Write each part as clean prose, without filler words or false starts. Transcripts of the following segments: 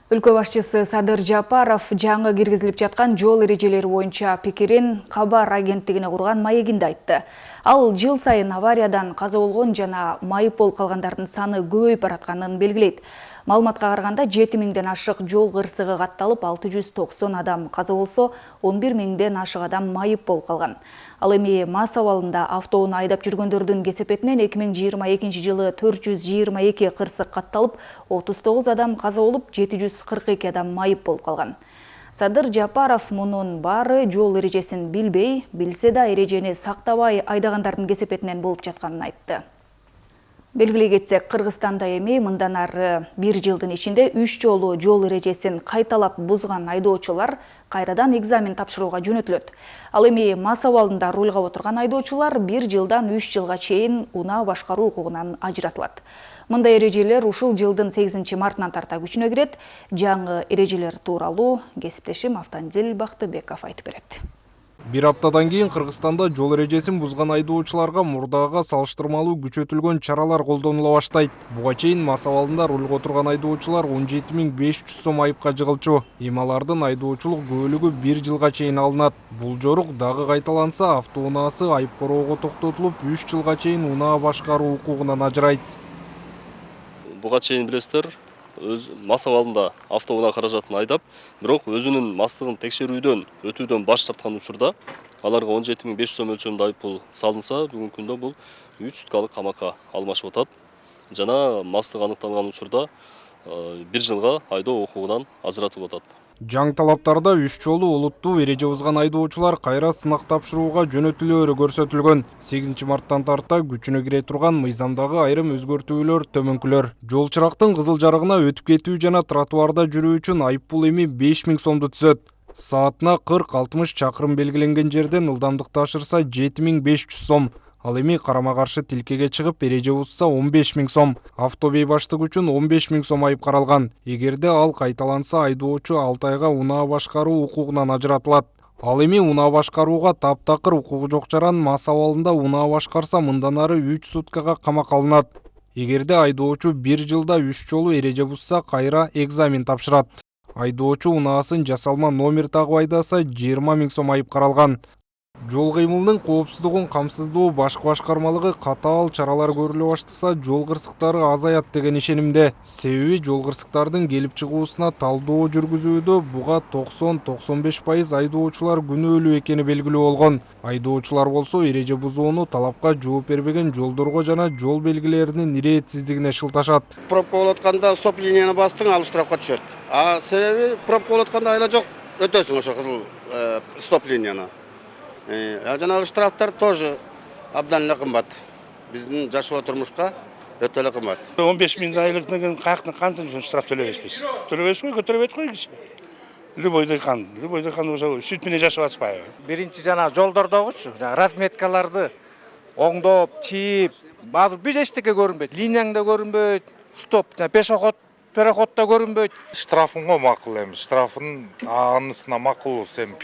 Өлкө башчысы Садыр Жапаров жаңы киргизилип жаткан жол эрежелери боюнча пикирин Кабар агенттигине курган маегинде айтты. Ал жыл сайын авариядан каза болгон жана майып болуп калгандардын саны көбөйүп баратканын белгилейт. Маалыматка караганда 7000ден ашык жол кырсыгы катталып, 690 адам каза болсо, 11000ден ашык адам майып болуп калган. Ал эми мас абалында автоунаа айдап жүргөндөрдүн кесепетинен 2022 жылы 422 кырсык катталып, 39 адам каза болуп, 742 адам майып болуп калган. Садыр Жапаров мунун баары жол эрежесин билбей, билсе да эрежени сактабай айдагандардын кесепетинен болуп жатканын айтты. Белгилей кетсек, Кыргызстанда эми мындан ары 1 жылдын ичинде 3 жолу жол эрежесин кайталап бузган айдоочулар кайрадан экзамен тапшырууга жөнөтүлөт. Ал эми мас абалында рулга отурган айдоочулар 1 жылдан 3 жылга чейин унаа башкаруу укугунан ажыратылат. Мындай эрежелер ушул жылдын 8 мартынан тарта күчүнө кирет. Жаңы эрежелер тууралуу кесиптешим Автандил Бактыбеков айтып берет. Bir haftadan keyin Kırgızstanda жол эрежесин бузган айдоочуларга мурдага салыштырмалуу күчөтүлгөн чаралар колдонула баштайт. Буга чейин мас абалында рулга отурган айдоочулар 17500 сом айыпка жыгылчу. Эми алардын айдоочулук күбөлүгү 1 жылга чейин алынат. Бул жорук дагы кайталанса, автоунаасы айып короого токтотулуп, 3 жылга чейин унаа башкаруу укугунан ажырайт. Буга чейин билесиздер, мас абалында автоунаа каражатын айдап, бирок өзүнүн мастыгын текшерүүдөн, өтүүдөн баш тарткан учурда аларга 17500 сом өлчөмүндө айыппул салынса, бүгүнкү күндө бул 3 суткалык камакка алмашып атат. Жана мастык аныкталган учурда 1 жылга айдоо укугунан ажыратылып атат. Жаңы талаптарда 3 жолу олуттуу эреже бузган айдоочулар кайра сынак тапшырууга жөнөтүлөөрү көрсөтүлгөн. 8 марттан тарта күчүнө кире турган мыйзамдагы айрым өзгөртүүлөр төмөнкүлөр. Жол чырактын кызыл жарыгына өтүп кетүү жана тротуарда жүрүү үчүн айыппул эми 5000 сомду түзөт. Саатына 40-60 чакырым белгиленген жерден ылдамдыкты ашырса 7500 сом. Ал эми карама-каршы тилкеге чыгып эреже бузса 15000 сом. Автобей баштык үчүн 15000 сом айып каралган. Эгерде ал кайталанса, айдоочу 6 айга унаа башкаруу укугунан ажыратылат. Ал эми унаа башкарууга таптакыр укугу жок жаран мас абалында унаа башкарса, мындан ары 3 суткага камакка алынат. Эгерде айдоочу 1 жылда 3 жолу эреже бузса, кайра экзамен тапшырат. Айдоочу унаасын жасалма номер тагып айдаса 20000 сом айып каралган. Жол кыймылынын коопсуздугун камсыздоо башкы башкармалыгы катаал чаралар көрүлө баштаса, жол кырсыктары азаят деген ишенимде. Себеби жол кырсыктардын келип чыгуусуна талдоо жүргүзүүдө буга 90-95% айдоочулар күнөөлүү экени белгилүү болгон. Айдоочулар болсо эреже бузууну талапка жооп бербеген жолдорго жана жол белгилеринин иретсиздигине шылташат. Пробка болуп атканда стоп линияны бастың, ал штрафка түшөт. Себеби пробка болуп атканда айла жок, өтөсүң ошо кызыл стоп линияны. Жанагы штрафтар тоже абдан эле кымбат. Биздин жашоо турмушка өтө эле кымбат. 15000 айлык деген каяктан кантип штраф төлөбөйсүз? Төлөбөйсүз го, төлөбөйт го киши. Любойдой хан ошо сүт менен жашап атпайбы? Биринчи жана жолдордогучу, разметкаларды оңдоп, чийип, баазы бир эчтеке көрүнбөйт. Линияң да көрүнбөйт, стоп, пешоход переходта көрүнбөйт. Штрафынга макул эми. Штрафын анысына макул. Эми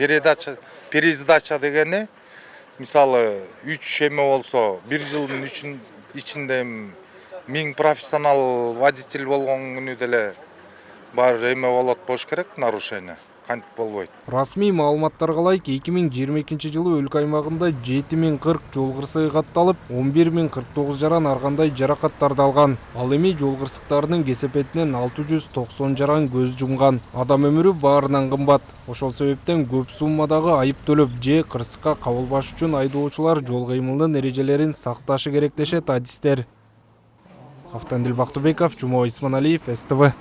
пересдача дегени, мисалы 3 эме болсо, 1 жылдын ичинде 1000 профессионал водитель болгон күнү деле бар эме болот болуш керек, нарушение. Кантип болбойт. Расмий маалыматтарга ылайык 2022 жылы өлкө аймагында 7040 жол кырсыгы катталып, 11049 жаран ар кандай жаракаттарды алган. Ал эми жол кырсыктарынын кесепетинен 690 жаран көз жумган. Адам өмүрү баарынан кымбат. Ошол себептен көп суммадагы айып төлөп же кырсыкка кабылбаш үчүн айдоочулар жол кыймылынын эрежелерин сакташы керек дешет адистер. Автандил Бактыбеков, Жумой Исманалиев, СТВ.